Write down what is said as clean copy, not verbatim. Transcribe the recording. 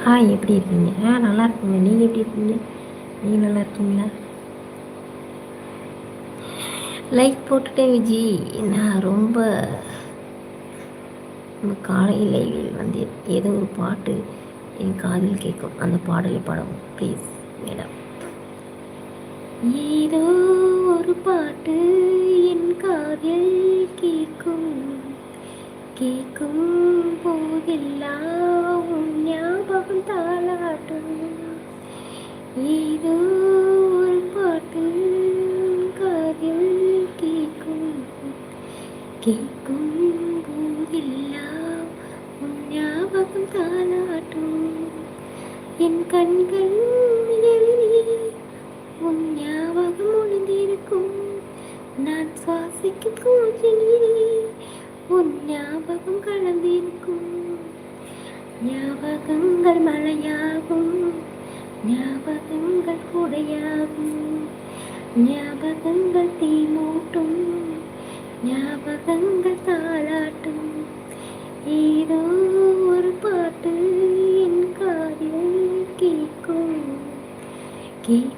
எப்படி இருக்கீங்க? நல்லா இருக்கீங்க. நீங்கள் எப்படி இருக்கீங்க? நீங்கள் நல்லா இருக்கீங்களா? லைக் போட்டுட்டேன் விஜி. நான் ரொம்ப காலை லைவில் வந்து ஏதோ ஒரு பாட்டு என் காதில் கேட்கும். அந்த பாடலை பாடவும் ப்ளீஸ் மேடம். ஏதோ ஒரு பாட்டு என் காதில் கேட்கும், கேட்கும் போதெல்லாம் உன் ஞாபகம் தாளாட்டும். ஏதோ ஒரு பாட்டு காதில் கேட்கும், கேட்கும் போதெல்லாம் உன் ஞாபகம் தாளாட்டும். என் கண்கள் எழுதி உன் ஞாபகம் ஒளிந்திருக்கும். நான் சுவாசிக்கும் மூச்சு நீரே உன் ஞாபகம் கலந்திருக்கும். ஞாபகங்கள் மழையாகும், ஞாபகங்கள் குடையாகும், ஞாபகங்கள் தீமூட்டும், ஞாபகங்கள் தாளாட்டும். ஏதோ ஒரு பாட்டு என் காதில் கேட்கும், கேட்கும்